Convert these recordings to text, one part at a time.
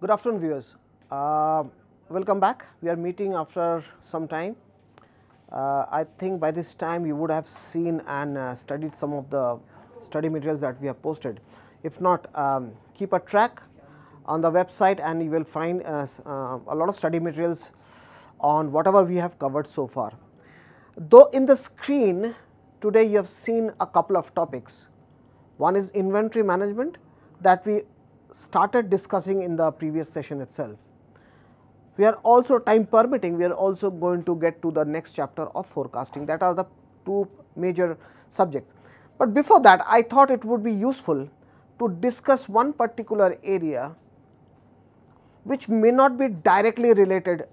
Good afternoon, viewers. Welcome back. We are meeting after some time. I think by this time you would have seen and studied some of the study materials that we have posted. If not, keep a track on the website and you will find a lot of study materials on whatever we have covered so far. Though in the screen today you have seen a couple of topics. One is inventory management that we started discussing in the previous session itself. We are also, time permitting, we are also going to get to the next chapter of forecasting. That are the two major subjects. But before that, I thought it would be useful to discuss one particular area which may not be directly related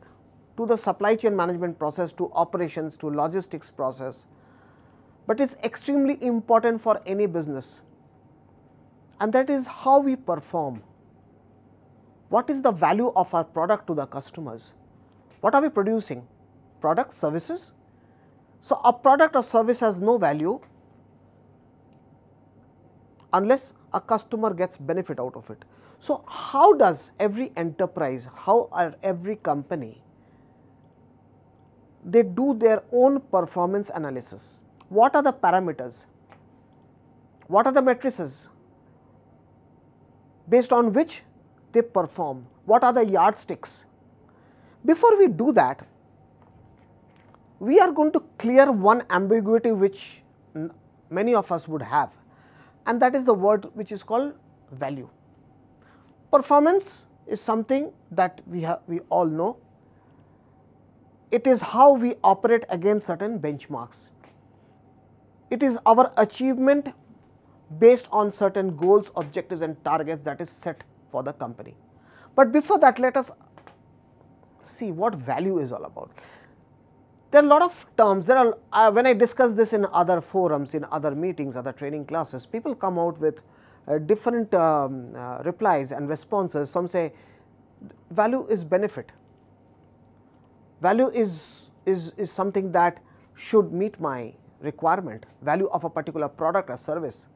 to the supply chain management process, to operations, to logistics process, but it's extremely important for any business, and that is how we perform. What is the value of our product to the customers? What are we producing? Products, services? So, a product or service has no value unless a customer gets benefit out of it. So, how does every enterprise, how are every company, they do their own performance analysis? What are the parameters? What are the matrices based on which they perform? What are the yardsticks? Before we do that, we are going to clear one ambiguity which many of us would have, and that is the word which is called value. Performance is something that we all know. It is how we operate against certain benchmarks. It is our achievement based on certain goals, objectives and targets that is set for the company. But before that, let us see what value is all about. There are a lot of terms. There are when I discuss this in other forums, in other meetings, other training classes, people come out with different replies and responses. Some say value is benefit. Value is something that should meet my requirement, value of a particular product or service.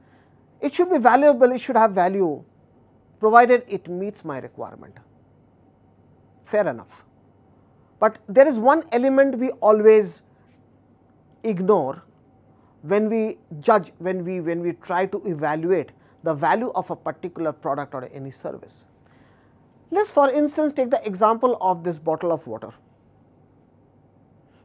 It should be valuable, it should have value provided it meets my requirement. Fair enough. But there is one element we always ignore when we judge, when we try to evaluate the value of a particular product or any service. Let's for instance take the example of this bottle of water.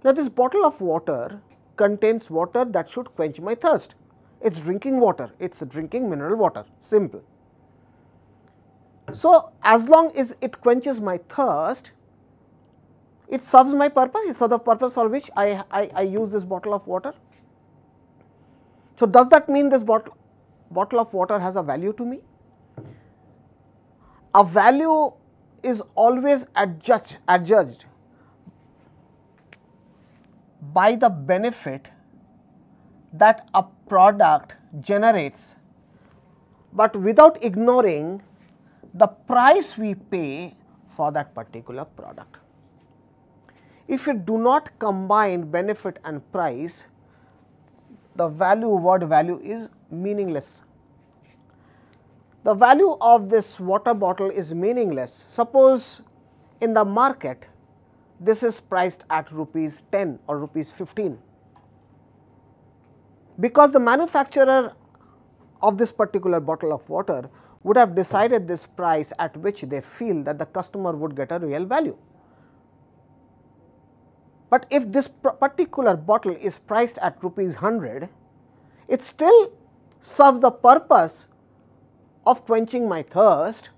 Now, this bottle of water contains water that should quench my thirst. It's drinking water, it's drinking mineral water, simple. So, as long as it quenches my thirst, it serves my purpose, it serves the purpose for which I use this bottle of water. So, does that mean this bottle of water has a value to me? A value is always adjudged by the benefit that a product generates, but without ignoring the price we pay for that particular product. If you do not combine benefit and price, the word value is meaningless. The value of this water bottle is meaningless. Suppose in the market this is priced at rupees 10 or rupees 15. Because the manufacturer of this particular bottle of water would have decided this price at which they feel that the customer would get a real value. But if this particular bottle is priced at rupees 100, it still serves the purpose of quenching my thirst,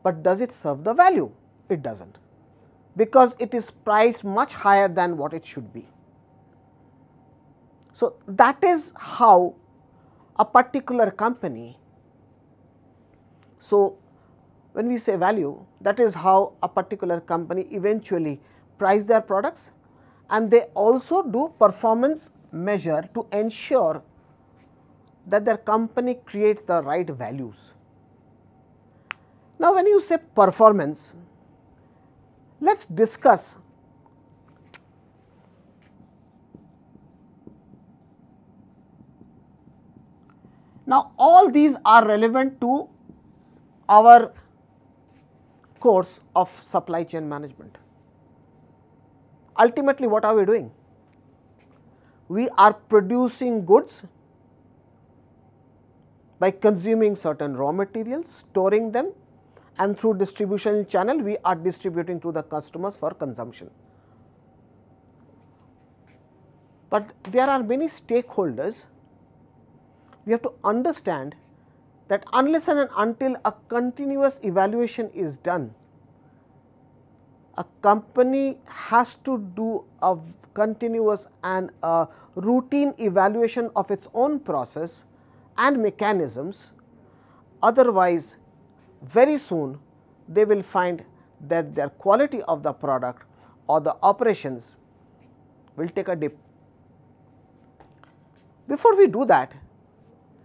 but does it serve the value? It doesn't, because it is priced much higher than what it should be. So, that is how a particular company, so when we say value, that is how a particular company eventually price their products, and they also do performance measure to ensure that their company creates the right values. Now, when you say performance, let us discuss now. All these are relevant to our course of supply chain management. Ultimately, what are we doing? We are producing goods by consuming certain raw materials, storing them, and through distribution channel we are distributing to the customers for consumption. But there are many stakeholders. We have to understand that unless and until a continuous evaluation is done, a company has to do a continuous and a routine evaluation of its own process and mechanisms. Otherwise, very soon they will find that their quality of the product or the operations will take a dip. Before we do that,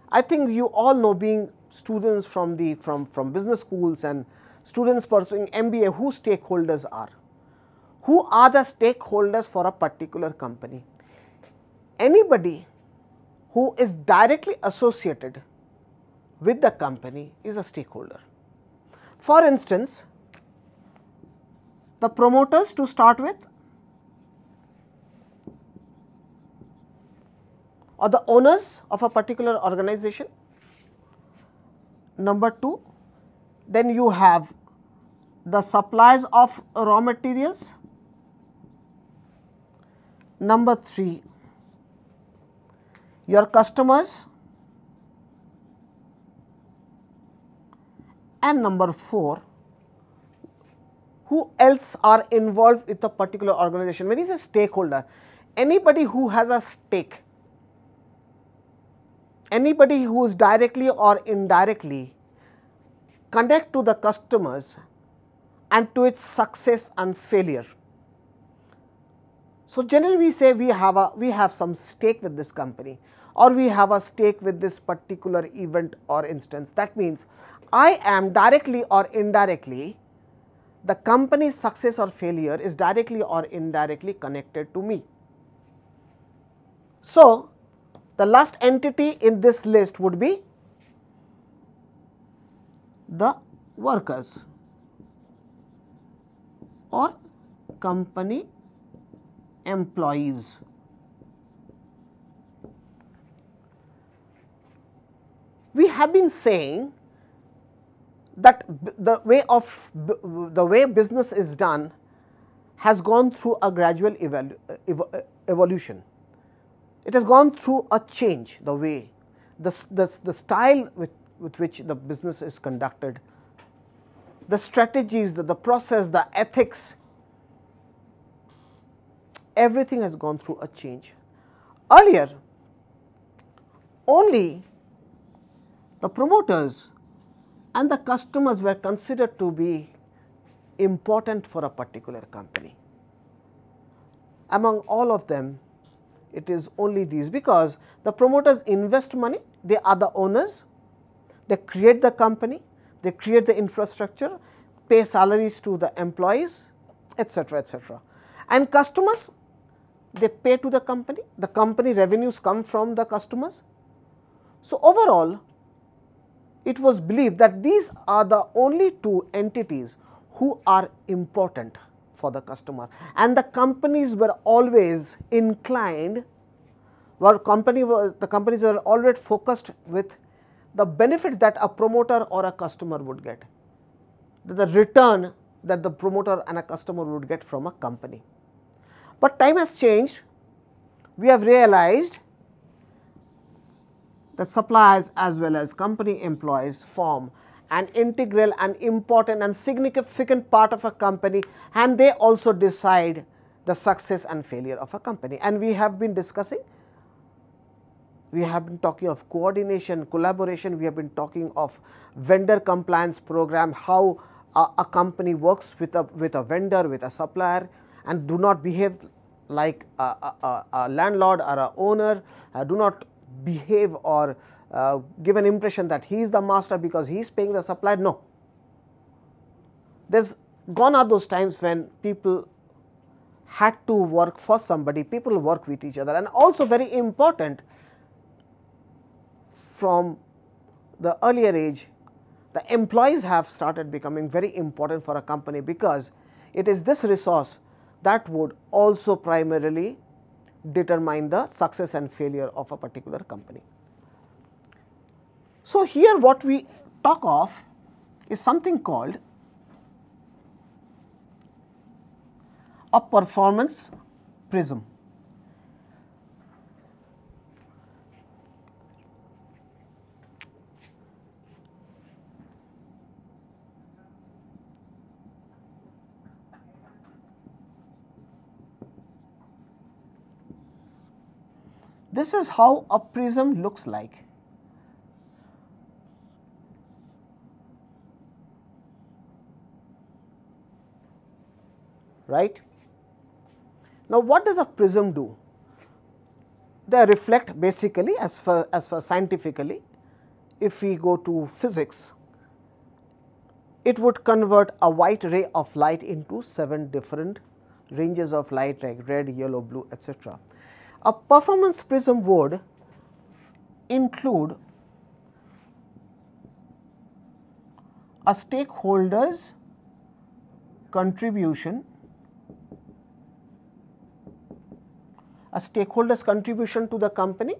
I think you all know, being students from business schools and students pursuing MBA, who stakeholders are. Who are the stakeholders for a particular company? Anybody who is directly associated with the company is a stakeholder. For instance, the promoters to start with, or the owners of a particular organization. Number 2, then you have the suppliers of raw materials. Number 3, your customers. And number 4, who else are involved with a particular organization? When you say stakeholder, anybody who has a stake, anybody who is directly or indirectly connect to the customers and to its success and failure. So generally we say we have some stake with this company, or we have a stake with this particular event or instance. That means I am directly or indirectly, the company's success or failure is directly or indirectly connected to me. So the last entity in this list would be the workers or company employees. We have been saying that the way business is done has gone through a gradual evolution. It has gone through a change, the way, the style with which the business is conducted, the strategies, the process, the ethics, everything has gone through a change. Earlier, only the promoters and the customers were considered to be important for a particular company. Among all of them, it is only these, because the promoters invest money, they are the owners, they create the company, they create the infrastructure, pay salaries to the employees, etc., etc. And customers, they pay to the company revenues come from the customers. So overall, it was believed that these are the only two entities who are important for the customer, and the companies were always inclined, the companies were always focused with the benefits that a promoter or a customer would get, the return that the promoter and a customer would get from a company. But time has changed. We have realized that suppliers as well as company employees form an integral and important and significant part of a company, and they also decide the success and failure of a company. And we have been discussing, we have been talking of coordination, collaboration, we have been talking of vendor compliance program, how a company works with a vendor, with a supplier, and do not behave like a landlord or a owner, do not behave or give an impression that he is the master because he is paying the supplier. No, there's gone are those times when people had to work for somebody, people work with each other. And also very important, from the earlier age, the employees have started becoming very important for a company, because it is this resource that would also primarily determine the success and failure of a particular company. So, here what we talk of is something called a performance prism. This is how a prism looks like. Right? Now, what does a prism do? They reflect basically, as far scientifically, if we go to physics, it would convert a white ray of light into 7 different ranges of light, like red, yellow, blue, etc. A performance prism would include a stakeholder's contribution, to the company.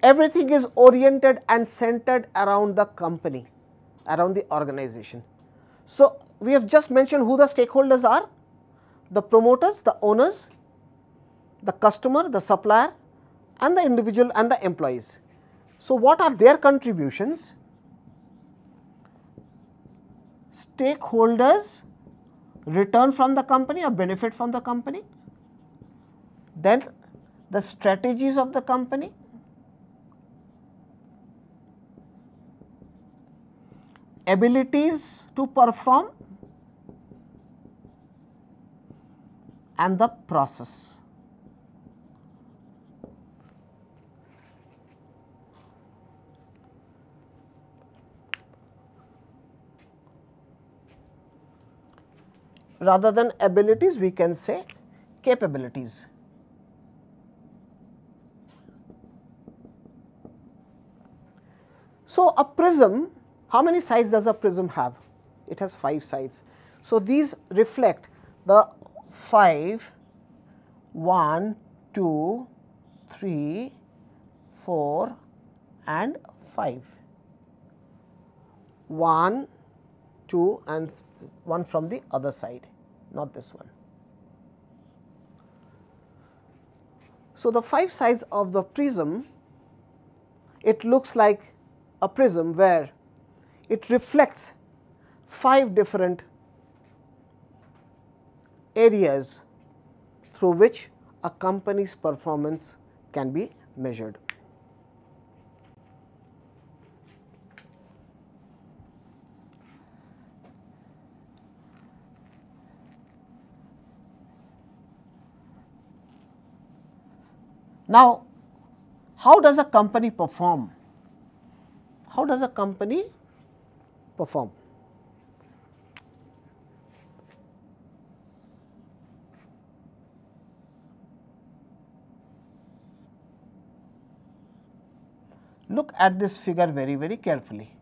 Everything is oriented and centered around the company, around the organization. So, we have just mentioned who the stakeholders are: the promoters, the owners, the customer, the supplier, and the individual and the employees. So, what are their contributions? Stakeholders return from the company or benefit from the company, then the strategies of the company, abilities to perform, and the process. Rather than abilities, we can say capabilities. So, a prism, how many sides does a prism have? It has 5 sides. So, these reflect the 5, 1, 2, 3, 4 and 5. 1, 2 and 1 from the other side, not this one. So, the 5 sides of the prism, it looks like a prism where it reflects 5 different areas through which a company's performance can be measured. Now, how does a company perform? How does a company perform? Look at this figure very, very carefully.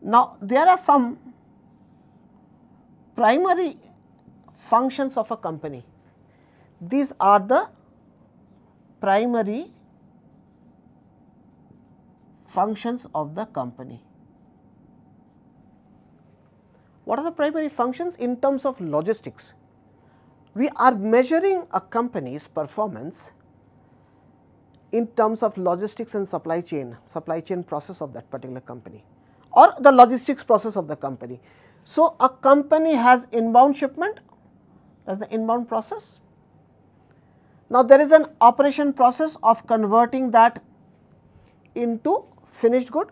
Now, there are some primary functions of a company. These are the primary functions of the company. What are the primary functions in terms of logistics? We are measuring a company's performance in terms of logistics and supply chain process of that particular company, or the logistics process of the company. So, a company has inbound shipment, that is the inbound process. Now, there is an operation process of converting that into finished good.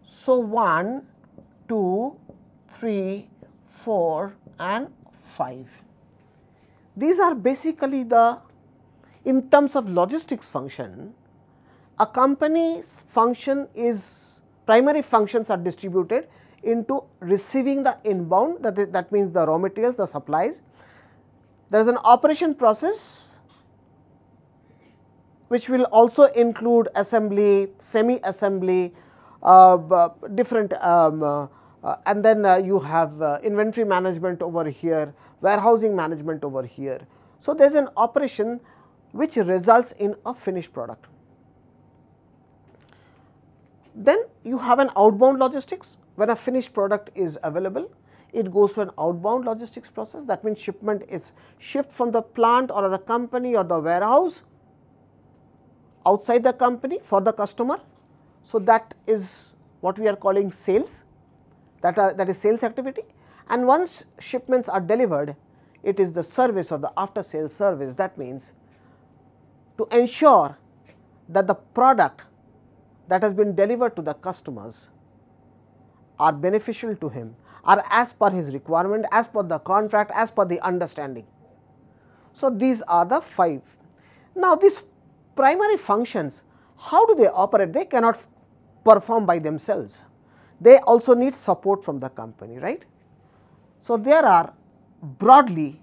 So, 1, 2, 3, 4 and 5. These are basically the, in terms of logistics function, a company's function is, primary functions are distributed into receiving the inbound, that means the raw materials, the supplies. There is an operation process which will also include assembly, semi-assembly, different and then you have inventory management over here, warehousing management over here. So, there is an operation which results in a finished product. Then you have an outbound logistics. When a finished product is available, it goes to an outbound logistics process. That means shipment is shipped from the plant or the company or the warehouse outside the company for the customer. So, that is what we are calling sales, that is sales activity. And once shipments are delivered, it is the service or the after sales service. That means to ensure that the product that has been delivered to the customers are beneficial to him, are as per his requirement, as per the contract, as per the understanding. So, these are the 5. Now, these primary functions, how do they operate? They cannot perform by themselves. They also need support from the company, right. So, there are broadly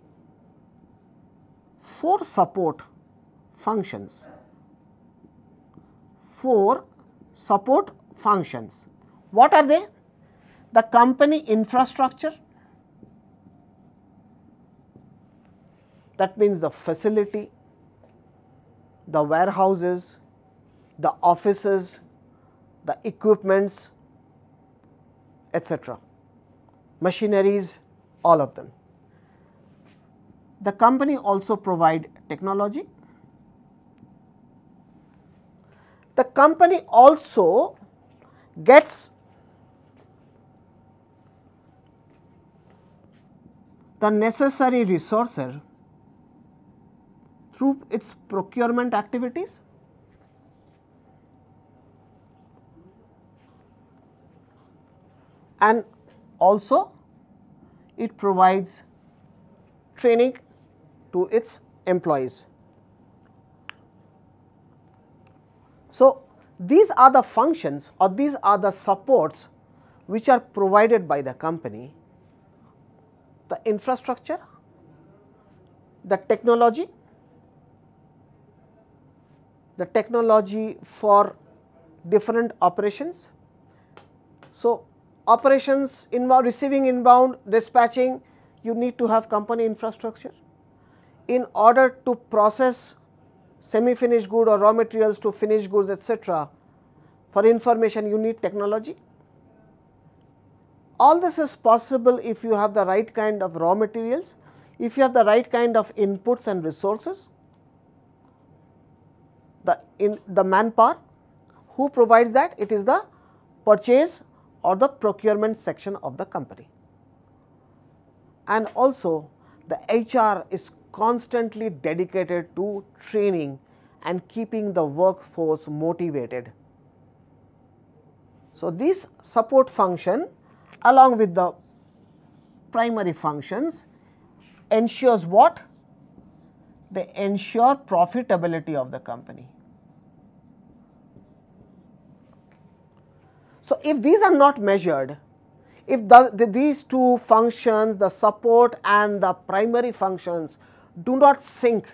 4 support functions, 4 support functions. What are they? The company infrastructure, that means the facility, the warehouses, the offices, the equipments, etc., machineries, all of them. The company also provide technology. The company also gets the necessary resources through its procurement activities, and also it provides training to its employees. So, these are the functions or these are the supports which are provided by the company: the infrastructure, the technology for different operations. So, operations inbound, receiving inbound, dispatching, you need to have company infrastructure. In order to process semi-finished good or raw materials to finished goods, etc., for information you need technology. All this is possible if you have the right kind of raw materials, if you have the right kind of inputs and resources. The manpower, who provides that? It is the purchase or the procurement section of the company. And also the HR is constantly dedicated to training and keeping the workforce motivated. So, this support function along with the primary functions ensures what? They ensure profitability of the company. So, if these are not measured, if these 2 functions, the support and the primary functions, do not sync,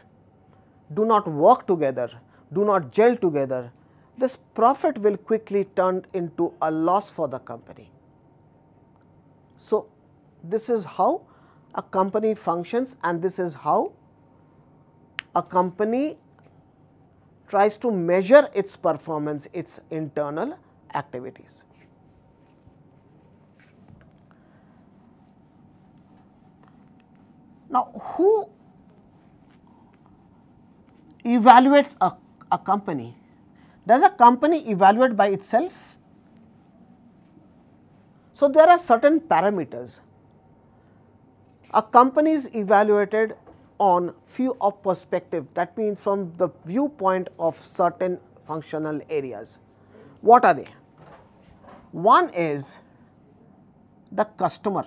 do not work together, do not gel together, this profit will quickly turn into a loss for the company. So, this is how a company functions, and this is how a company tries to measure its performance, its internal activities. Now, who evaluates a company? Does a company evaluate by itself? So, there are certain parameters. A company is evaluated on few of perspective, that means from the viewpoint of certain functional areas. What are they? One is the customer.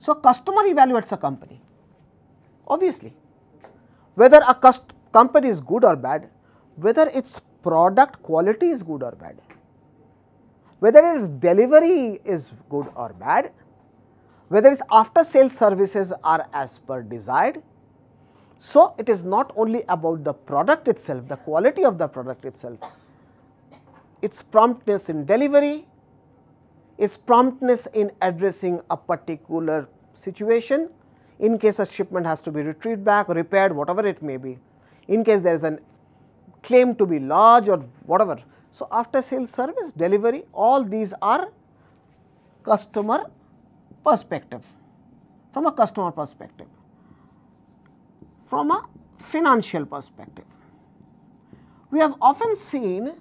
So, customer evaluates a company, obviously. Whether a company is good or bad, whether its product quality is good or bad, whether its delivery is good or bad, whether its after sales services are as per desired. So, it is not only about the product itself, the quality of the product itself, its promptness in delivery, its promptness in addressing a particular situation, in case a shipment has to be retrieved back, repaired, whatever it may be, in case there is an claim to be lodged or whatever. So, after sales service, delivery, all these are customer perspective, from a customer perspective. From a financial perspective, we have often seen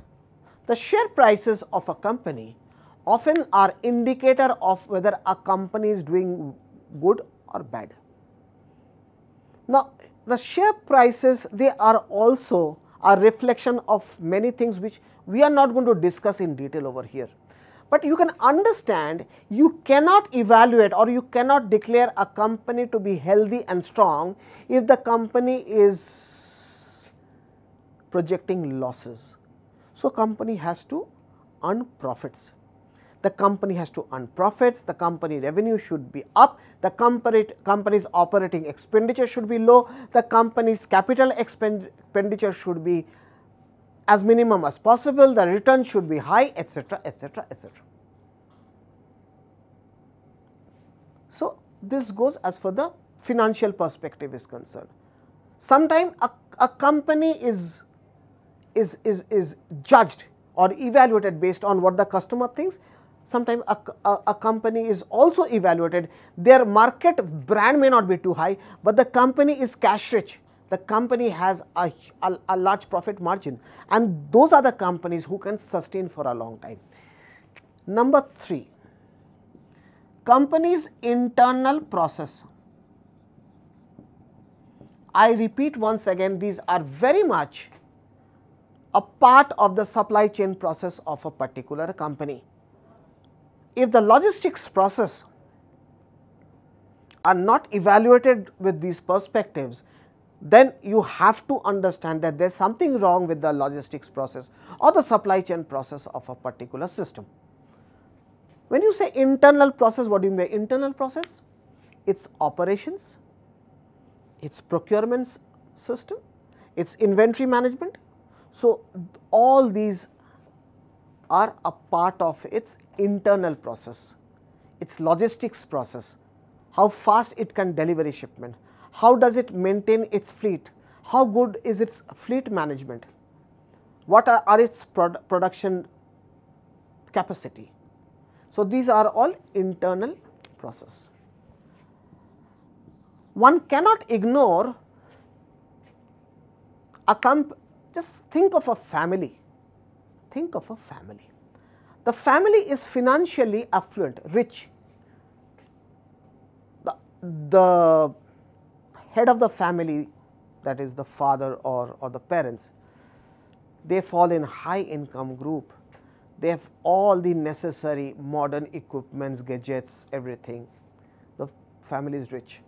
the share prices of a company often are indicator of whether a company is doing good or bad. Now, the share prices, they are also a reflection of many things which we are not going to discuss in detail over here. But you can understand, you cannot evaluate or you cannot declare a company to be healthy and strong if the company is projecting losses. So, company has to earn profits. The company has to earn profits, the company revenue should be up, the company's operating expenditure should be low, the company's capital expenditure should be as minimum as possible, the return should be high, etc., etc., etc. So, this goes as far the financial perspective is concerned. Sometimes a company is judged or evaluated based on what the customer thinks. Sometimes a company is also evaluated, their market brand may not be too high, but the company is cash rich. The company has a large profit margin, and those are the companies who can sustain for a long time. Number 3, company's internal process. I repeat once again, these are very much a part of the supply chain process of a particular company. If the logistics process are not evaluated with these perspectives, then you have to understand that there is something wrong with the logistics process or the supply chain process of a particular system. When you say internal process, what do you mean by internal process? Its operations, its procurement system, its inventory management. So, all these are a part of its internal process, its logistics process, how fast it can deliver a shipment, how does it maintain its fleet, how good is its fleet management, what are its production capacity. So, these are all internal process. One cannot ignore just think of a family, think of a family. The family is financially affluent, rich. The head of the family, that is the father or the parents, they fall in high income group. They have all the necessary modern equipments, gadgets, everything. The family is rich.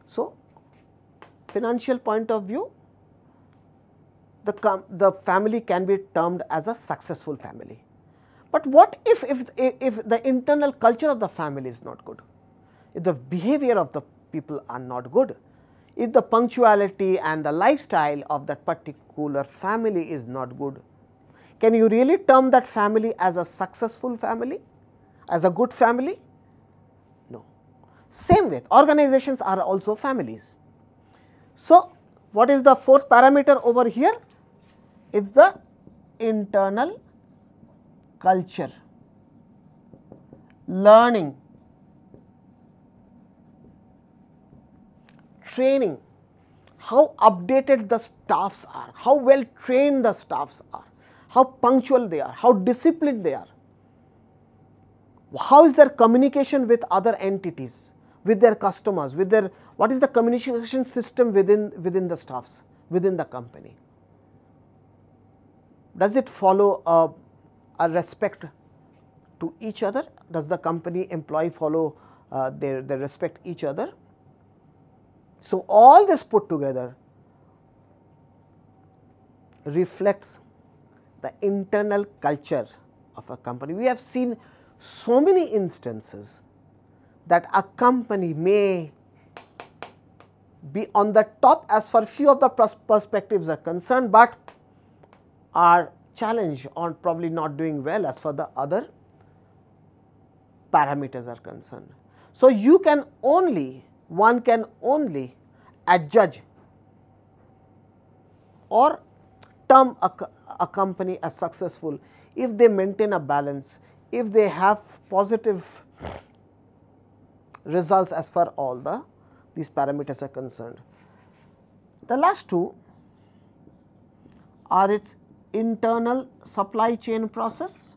So, financial point of view, the family can be termed as a successful family. But what if the internal culture of the family is not good, if the behavior of the people are not good, if the punctuality and the lifestyle of that particular family is not good, can you really term that family as a successful family, as a good family? No. Same way, organizations are also families. So, what is the fourth parameter over here? It's the internal culture, learning, training, how updated the staffs are, how well trained the staffs are, how punctual they are, how disciplined they are, how is their communication with other entities, with their customers, with their, what is the communication system within the staffs, within the company. Does it follow a respect to each other? Does the company employee follow they respect each other? So, all this put together reflects the internal culture of a company. We have seen so many instances that a company may be on the top as far few of the perspectives are concerned, but are challenged or probably not doing well as far the other parameters are concerned. So, one can only adjudge or term a company as successful if they maintain a balance, if they have positive results as far all these parameters are concerned. The last two are its internal supply chain process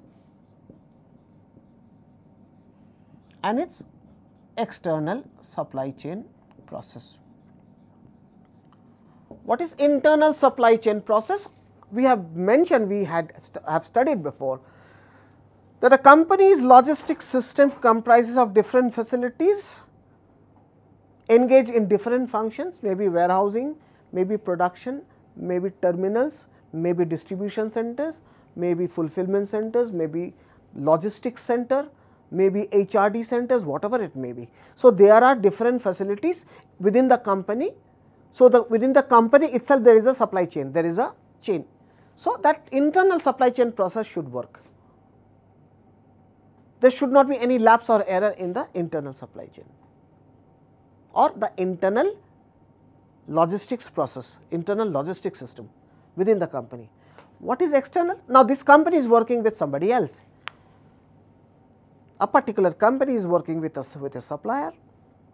and its external supply chain process. What is internal supply chain process? We have mentioned, we have studied before, that a company's logistics system comprises of different facilities engaged in different functions, maybe warehousing, maybe production, maybe terminals, maybe distribution centers, maybe fulfillment centers, maybe logistics center, maybe HRD centers, whatever it may be. So, there are different facilities within the company. So, within the company itself there is a supply chain, there is a chain. So, that internal supply chain process should work. There should not be any lapse or error in the internal supply chain or the internal logistics process, internal logistics system within the company. What is external? Now, this company is working with somebody else. A particular company is working with a supplier,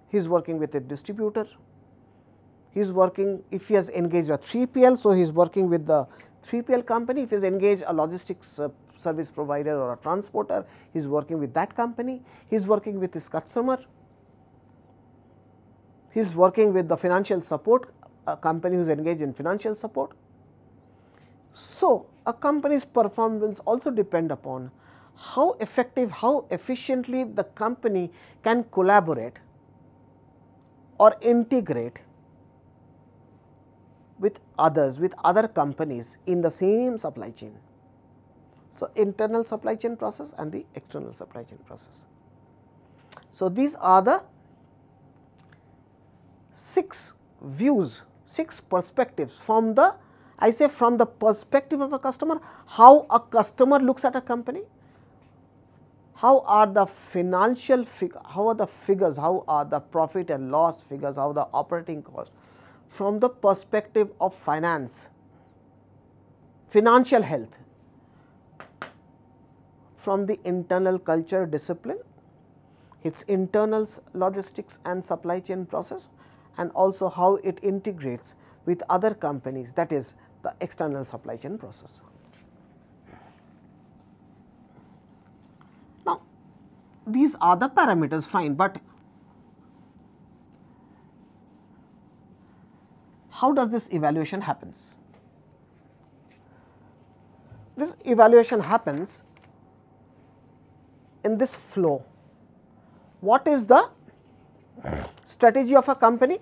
he is working with a distributor, he is working, if he has engaged a 3PL, so he is working with the 3PL company. If he has engaged a logistics service provider or a transporter, he is working with that company, he is working with his customer, he is working with the financial support, a company who is engaged in financial support. So, a company's performance also depend upon how effective, how efficiently the company can collaborate or integrate with others, with other companies in the same supply chain. So, internal supply chain process and the external supply chain process. So, these are the 6 views, 6 perspectives from the, I say from the perspective of a customer, how a customer looks at a company, how are the financial how are the figures, how are the profit and loss figures, how the operating cost from the perspective of finance, financial health, from the internal culture discipline, its internal logistics and supply chain process, and also how it integrates with other companies, that is the external supply chain process. Now, these are the parameters, fine, but how does this evaluation happens? This evaluation happens in this flow. What is the strategy of a company?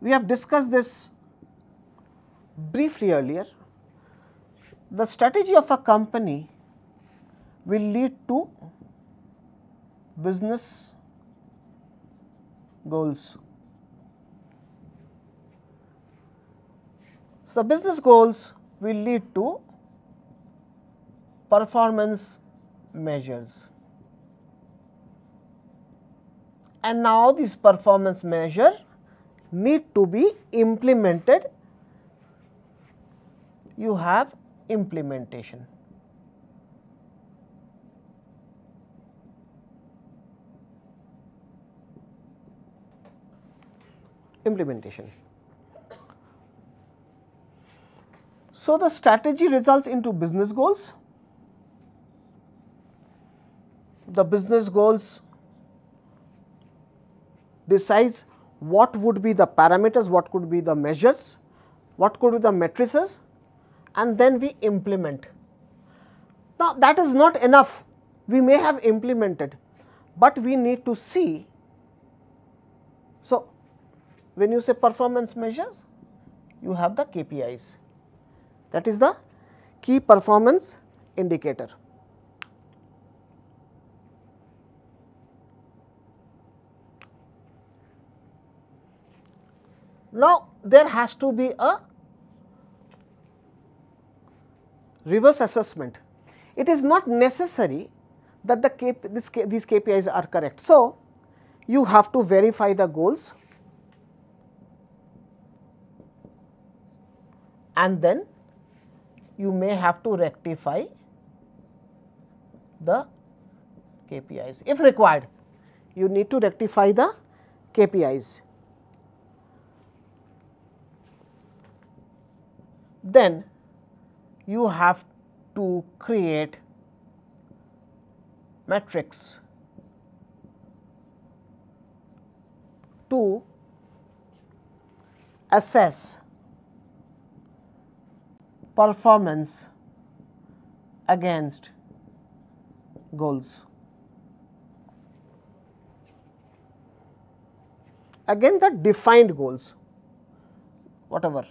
We have discussed this briefly earlier. The strategy of a company will lead to business goals. So, the business goals will lead to performance measures, and now these performance measures need to be implemented. You have implementation. So, the strategy results into business goals. The business goals decides what would be the parameters, what could be the measures, what could be the matrices, and then we implement. Now, that is not enough. We may have implemented, but we need to see So, when you say performance measures, you have the KPIs, that is the key performance indicator. Now, there has to be a reverse assessment. It is not necessary that these KPIs are correct. So, you have to verify the goals and then you may have to rectify the KPIs. If required, you need to rectify the KPIs. Then you have to create metrics to assess performance against goals. Again, the defined goals, whatever.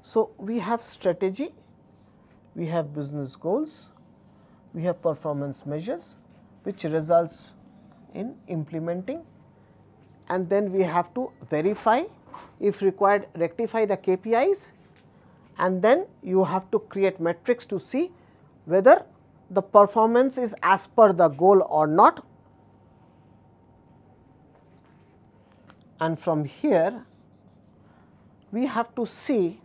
So, we have strategy, we have business goals, we have performance measures which results in implementing, and then we have to verify, if required rectify the KPIs, and then you have to create metrics to see whether the performance is as per the goal or not. And from here we have to see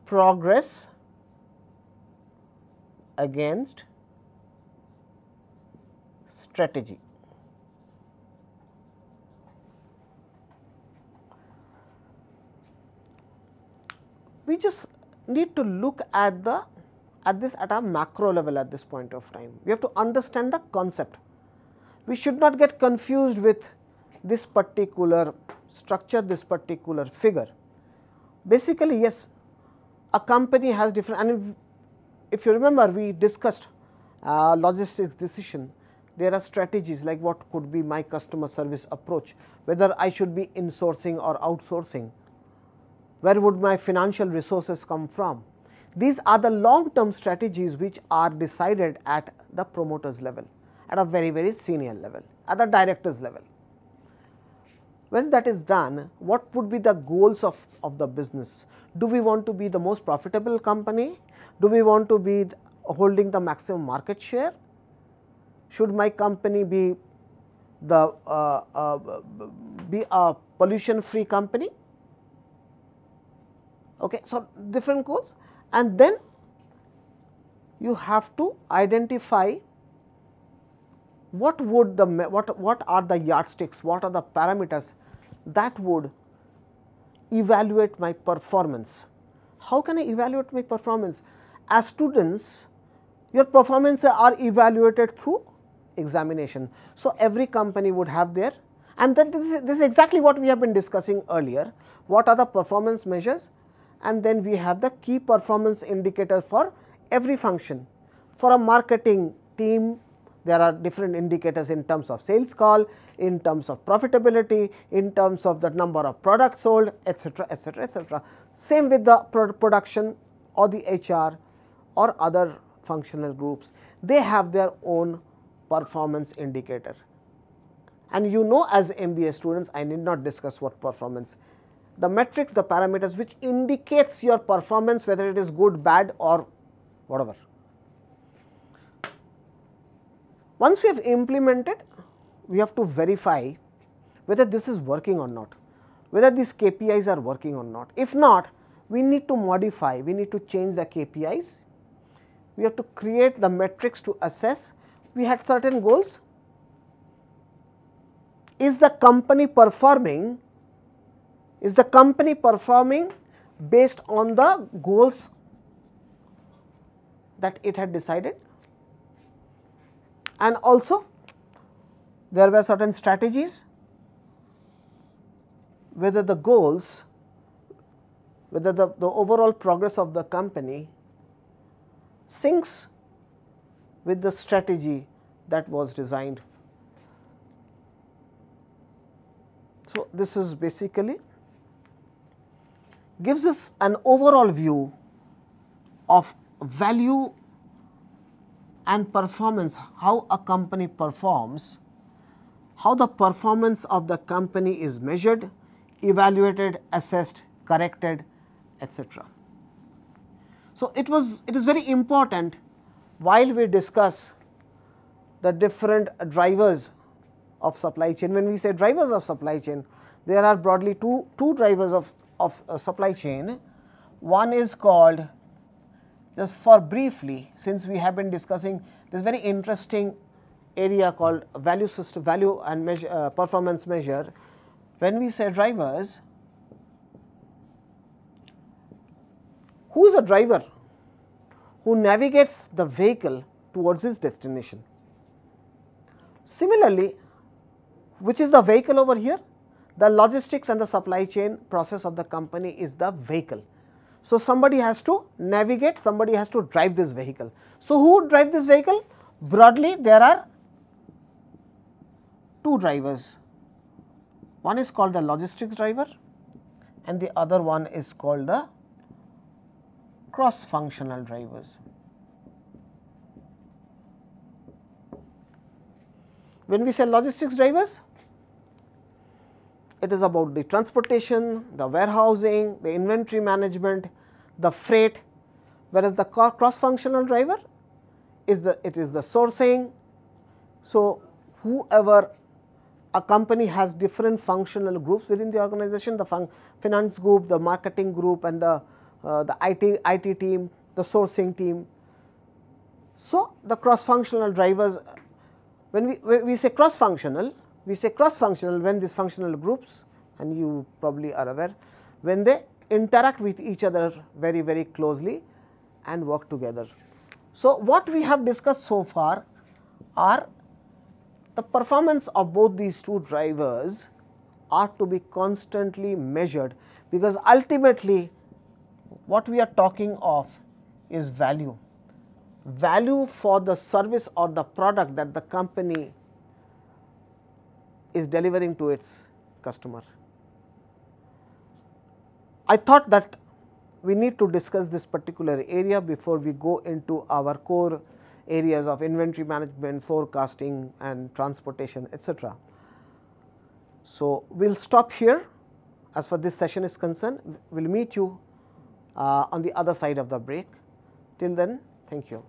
progress against strategy. We just need to look at this at a macro level at this point of time. We have to understand the concept. We should not get confused with this particular structure, this particular figure. Basically, yes, a company has different, and if you remember, we discussed logistics decision. There are strategies like what could be my customer service approach, whether I should be insourcing or outsourcing, where would my financial resources come from. These are the long term strategies which are decided at the promoters level, at a very, very senior level, at the directors level. When that is done, what would be the goals of the business? Do we want to be the most profitable company? Do we want to be holding the maximum market share? Should my company be a pollution free company? Okay, so different goals, and then you have to identify what are the yardsticks, what are the parameters that would evaluate my performance. How can I evaluate my performance? As students, your performance are evaluated through examination. So, every company would have their, and then this is exactly what we have been discussing earlier. What are the performance measures? And then we have the key performance indicators for every function. For a marketing team, there are different indicators in terms of sales call, in terms of profitability, in terms of the number of products sold, etc., etc., etc. Same with the production or the HR or other functional groups. They have their own performance indicator. And you know, as MBA students, I need not discuss what performance. The metrics, the parameters which indicates your performance, whether it is good, bad or whatever. Once we have implemented, we have to verify whether this is working or not, whether these KPIs are working or not. If not, we need to modify, we need to change the KPIs, we have to create the metrics to assess. We had certain goals. Is the company performing? Is the company performing based on the goals that it had decided? And also, there were certain strategies, whether the goals, whether the overall progress of the company syncs with the strategy that was designed. So, this is basically gives us an overall view of value and performance, how a company performs, how the performance of the company is measured, evaluated, assessed, corrected, etc. So, it is very important while we discuss the different drivers of supply chain. When we say drivers of supply chain, there are broadly two drivers of supply chain. One is called, just for briefly, since we have been discussing this very interesting area called value system, value and measure, performance measure. When we say drivers, who is a driver? Who navigates the vehicle towards its destination. Similarly, which is the vehicle over here? The logistics and the supply chain process of the company is the vehicle. So, somebody has to navigate, somebody has to drive this vehicle. So, who would drive this vehicle? Broadly, there are two drivers. One is called the logistics driver and the other one is called the cross-functional drivers. When we say logistics drivers, it is about the transportation, the warehousing, the inventory management, the freight, whereas the cross-functional driver is the sourcing. So, whoever a company has different functional groups within the organization, the finance group, the marketing group and the IT team, the sourcing team. So, the cross-functional drivers, when we say cross-functional, when these functional groups, and you probably are aware, when they interact with each other very, very closely and work together. So, what we have discussed so far are the performance of both these two drivers are to be constantly measured, because ultimately what we are talking of is value. Value for the service or the product that the company is delivering to its customer. I thought that we need to discuss this particular area before we go into our core areas of inventory management, forecasting and transportation, etc. So, we will stop here as far as this session is concerned. We will meet you on the other side of the break. Till then, thank you.